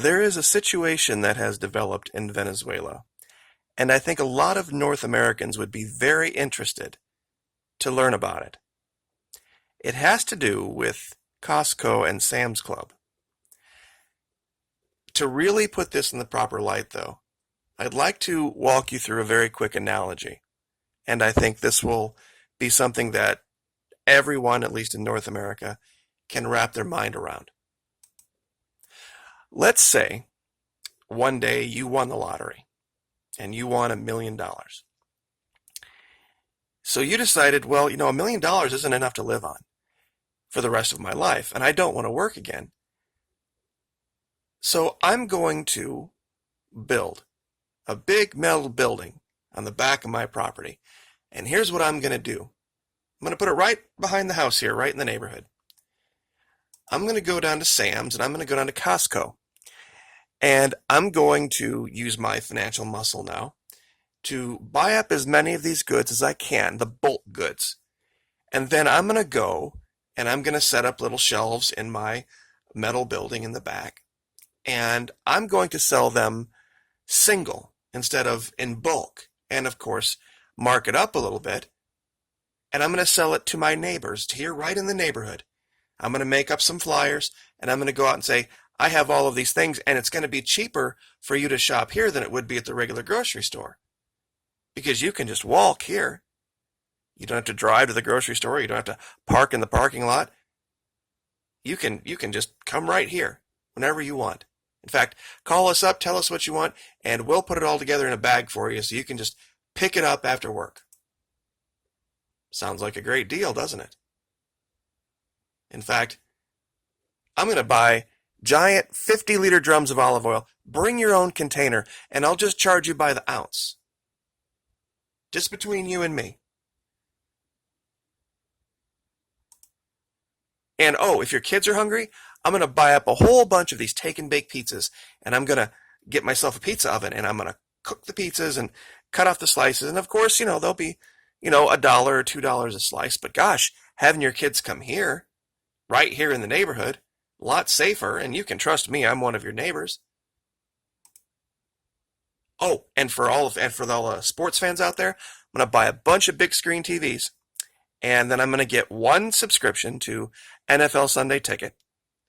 There is a situation that has developed in Venezuela, and I think a lot of North Americans would be very interested to learn about it. It has to do with Costco and Sam's Club. To really put this in the proper light, though, I'd like to walk you through a very quick analogy, and I think this will be something that everyone, at least in North America, can wrap their mind around. Let's say one day you won the lottery and you won $1 million. So you decided, well, $1 million isn't enough to live on for the rest of my life, and I don't want to work again. So I'm going to build a big metal building on the back of my property. And here's what I'm going to do. I'm going to put it right behind the house here, right in the neighborhood. I'm going to go down to Sam's and I'm going to go down to Costco. And I'm going to use my financial muscle now to buy up as many of these goods as I can, the bulk goods. And then I'm going to go and I'm going to set up little shelves in my metal building in the back. And I'm going to sell them single instead of in bulk. And of course, mark it up a little bit. And I'm going to sell it to my neighbors here right in the neighborhood. I'm going to make up some flyers and I'm going to go out and say, I have all of these things and it's going to be cheaper for you to shop here than it would be at the regular grocery store. Because you can just walk here. You don't have to drive to the grocery store. You don't have to park in the parking lot. You can just come right here whenever you want. In fact, call us up, tell us what you want, and we'll put it all together in a bag for you so you can just pick it up after work. Sounds like a great deal, doesn't it? In fact, I'm going to buy giant 50-liter drums of olive oil. Bring your own container, and I'll just charge you by the ounce. Just between you and me. And if your kids are hungry, I'm going to buy up a whole bunch of these take and bake pizzas, and I'm going to get myself a pizza oven, and I'm going to cook the pizzas and cut off the slices. And of course, they'll be, $1 or $2 a slice. But gosh, having your kids come here, right here in the neighborhood, a lot safer, and you can trust me, I'm one of your neighbors. Oh, and for all the sports fans out there, I'm going to buy a bunch of big screen TVs, and then I'm going to get one subscription to NFL Sunday Ticket,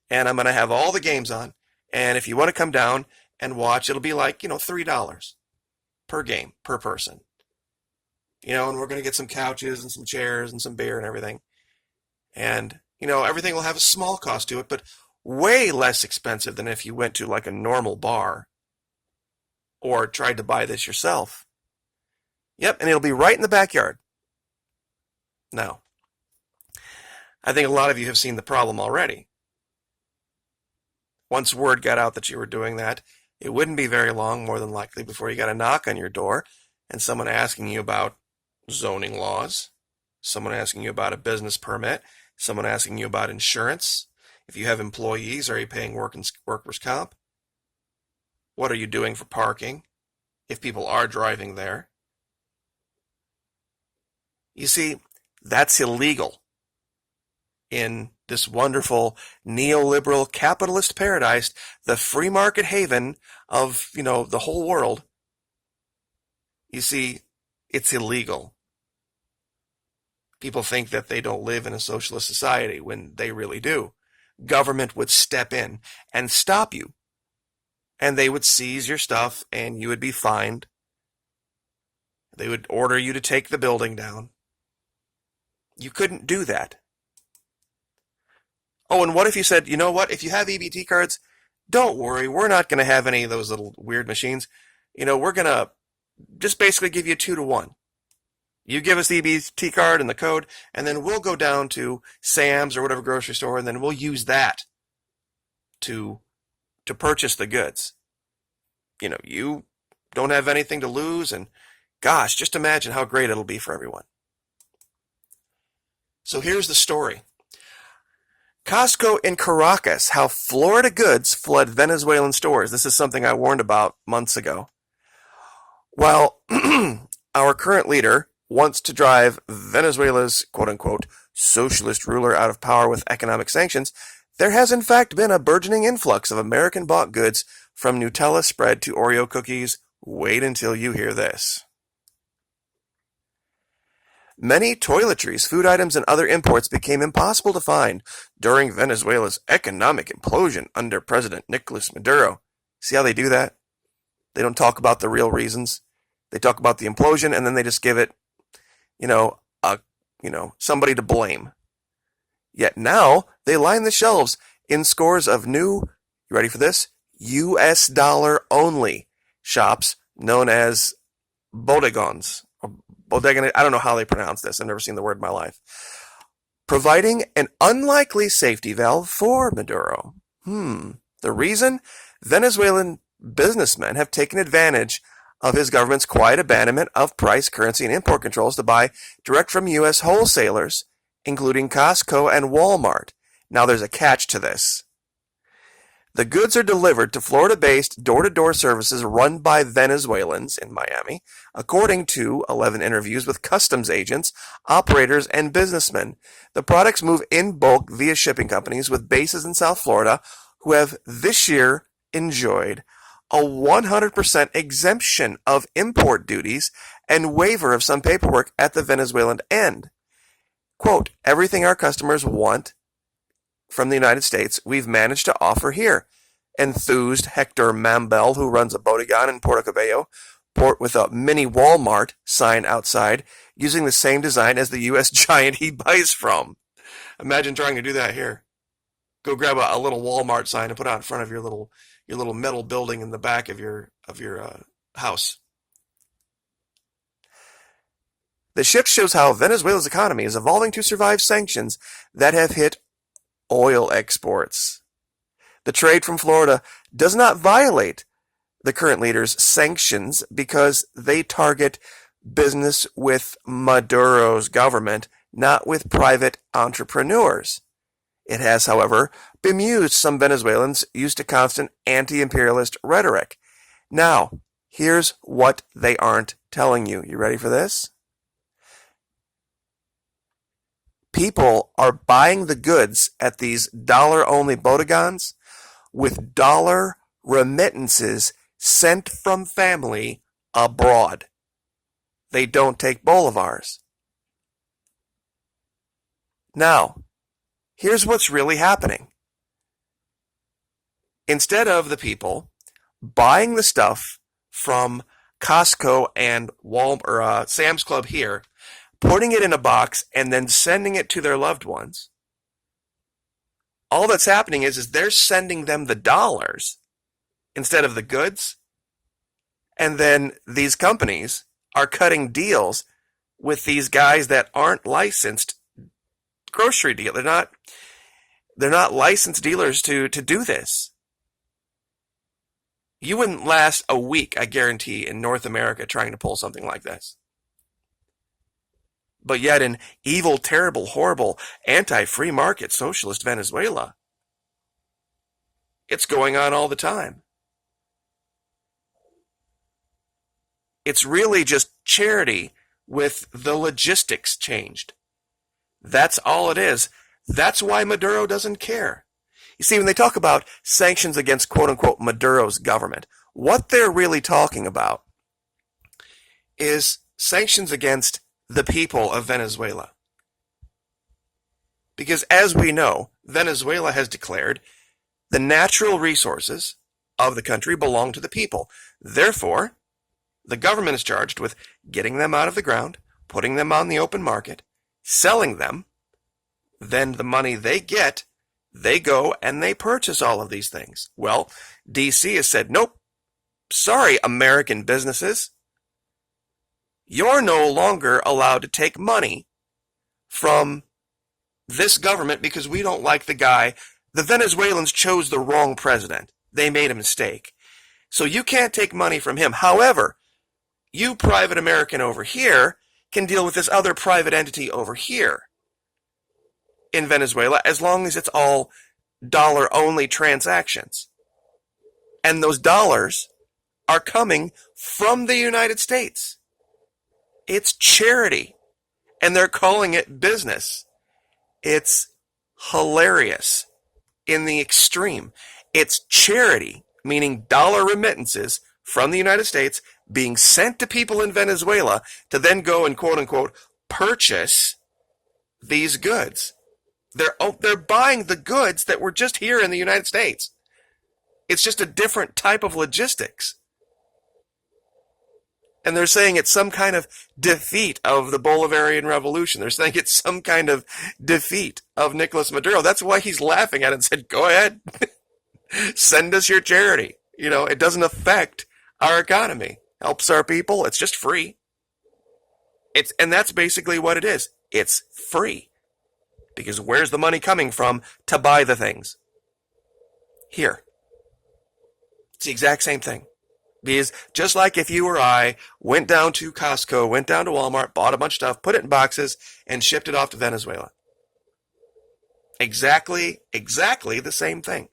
and I'm going to have all the games on, and if you want to come down and watch, it'll be like, $3 per game, per person. And we're going to get some couches and some chairs and some beer and everything. And, everything will have a small cost to it, but way less expensive than if you went to like a normal bar or tried to buy this yourself. Yep, and it'll be right in the backyard. Now, I think a lot of you have seen the problem already. Once word got out that you were doing that, it wouldn't be very long, more than likely, before you got a knock on your door and someone asking you about zoning laws, someone asking you about a business permit, someone asking you about insurance. If you have employees, are you paying workers' comp? What are you doing for parking if people are driving there? You see, that's illegal in this wonderful neoliberal capitalist paradise, the free market haven of, the whole world. You see, it's illegal. People think that they don't live in a socialist society when they really do. Government would step in and stop you. And they would seize your stuff and you would be fined. They would order you to take the building down. You couldn't do that. Oh, and what if you said, you know what, if you have EBT cards, don't worry, we're not going to have any of those little weird machines. We're going to just basically give you 2-to-1. You give us the EBT card and the code, and then we'll go down to Sam's or whatever grocery store, and then we'll use that to purchase the goods. You don't have anything to lose, and gosh, just imagine how great it'll be for everyone. So here's the story. Costco in Caracas, how Florida goods flood Venezuelan stores. This is something I warned about months ago. While our current leader wants to drive Venezuela's quote-unquote socialist ruler out of power with economic sanctions, There has in fact been a burgeoning influx of American-bought goods from Nutella spread to Oreo cookies. Wait until you hear this. Many toiletries, food items, and other imports became impossible to find during Venezuela's economic implosion under President Nicolas Maduro. See how they do that? They don't talk about the real reasons. They talk about the implosion, and then they just give it, somebody to blame. Yet now they line the shelves in scores of new, you ready for this? US dollar only shops known as bodegons. Bodega, I don't know how they pronounce this. I've never seen the word in my life. Providing an unlikely safety valve for Maduro. The reason? Venezuelan businessmen have taken advantage of his government's quiet abandonment of price, currency, and import controls to buy direct from U.S. wholesalers, including Costco and Walmart. Now there's a catch to this. The goods are delivered to Florida-based door-to-door services run by Venezuelans in Miami, according to 11 interviews with customs agents, operators, and businessmen. The products move in bulk via shipping companies with bases in South Florida who have this year enjoyed a 100% exemption of import duties and waiver of some paperwork at the Venezuelan end. Quote, everything our customers want from the United States, we've managed to offer here. Enthused Hector Mambel, who runs a bodegon in Puerto Cabello, port with a mini Walmart sign outside, using the same design as the U.S. giant he buys from. Imagine trying to do that here. Go grab a little Walmart sign and put it out in front of your little metal building in the back of your house. The shift shows how Venezuela's economy is evolving to survive sanctions that have hit oil exports. The trade from Florida does not violate the current leader's sanctions because they target business with Maduro's government, not with private entrepreneurs. It has, however, bemused some Venezuelans used to constant anti-imperialist rhetoric. Now, here's what they aren't telling you. You ready for this? People are buying the goods at these dollar-only bodegons with dollar remittances sent from family abroad. They don't take bolivars. Now, here's what's really happening. Instead of the people buying the stuff from Costco and Walmart or Sam's Club here, putting it in a box and then sending it to their loved ones, all that's happening is they're sending them the dollars instead of the goods. And then these companies are cutting deals with these guys that aren't licensed grocery deal. They're not licensed dealers to do this. You wouldn't last a week, I guarantee, in North America trying to pull something like this. But yet in evil, terrible, horrible, anti-free market socialist Venezuela, it's going on all the time. It's really just charity with the logistics changed. That's all it is. That's why Maduro doesn't care. You see, when they talk about sanctions against quote-unquote Maduro's government, what they're really talking about is sanctions against the people of Venezuela. Because as we know, Venezuela has declared the natural resources of the country belong to the people. Therefore, the government is charged with getting them out of the ground, putting them on the open market, selling them. Then the money they get, they go and they purchase all of these things. Well, D.C. has said, nope, sorry, American businesses. You're no longer allowed to take money from this government because we don't like the guy. The Venezuelans chose the wrong president. They made a mistake. So you can't take money from him. However, you private American over here can deal with this other private entity over here in Venezuela as long as it's all dollar-only transactions. And those dollars are coming from the United States. It's charity, and they're calling it business. It's hilarious. in the extreme. It's charity, meaning dollar remittances from the United States being sent to people in Venezuela to then go and quote unquote purchase these goods. They're buying the goods that were just here in the United States. It's just a different type of logistics. And they're saying it's some kind of defeat of the Bolivarian Revolution. They're saying it's some kind of defeat of Nicolas Maduro. That's why he's laughing at it and said, go ahead, send us your charity. It doesn't affect our economy. Helps our people. It's just free. And that's basically what it is. It's free. Because where's the money coming from to buy the things? Here. It's the exact same thing. Because just like if you or I went down to Costco, went down to Walmart, bought a bunch of stuff, put it in boxes, and shipped it off to Venezuela. Exactly the same thing.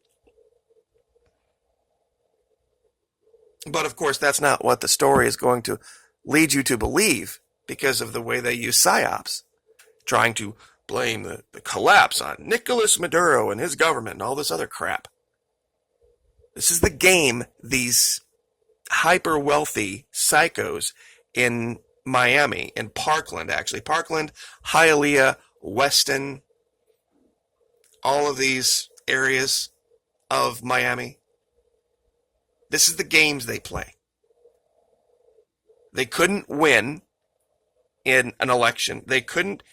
But of course, that's not what the story is going to lead you to believe because of the way they use psyops, trying to blame the collapse on Nicolas Maduro and his government and all this other crap. This is the game these hyper-wealthy psychos in Miami, in Parkland, actually. Parkland, Hialeah, Weston, all of these areas of Miami. This is the games they play. They couldn't win in an election. They couldn't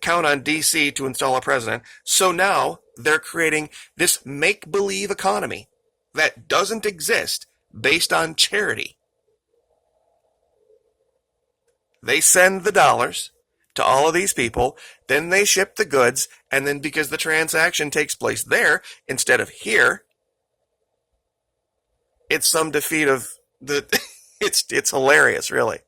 count on D.C. to install a president. So now they're creating this make-believe economy that doesn't exist based on charity. They send the dollars to all of these people, then they ship the goods, and then because the transaction takes place there instead of here, it's some defeat of the... It's hilarious, really.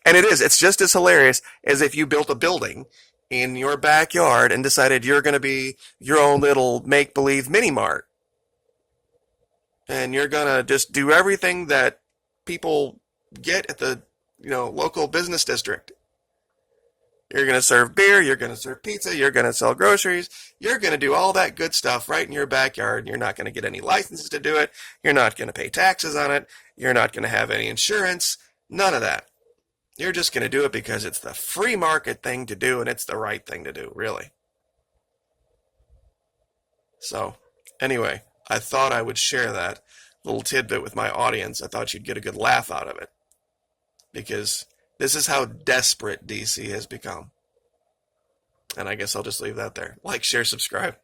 And it is. It's just as hilarious as if you built a building in your backyard and decided you're going to be your own little make-believe mini-mart. And you're going to just do everything that people get at the, local business district. You're going to serve beer, you're going to serve pizza, you're going to sell groceries, you're going to do all that good stuff right in your backyard, and you're not going to get any licenses to do it, you're not going to pay taxes on it, you're not going to have any insurance, none of that. You're just going to do it because it's the free market thing to do, and it's the right thing to do, really. So, anyway, I thought I would share that little tidbit with my audience. I thought you'd get a good laugh out of it. Because this is how desperate DC has become. And I guess I'll just leave that there. Like, share, subscribe.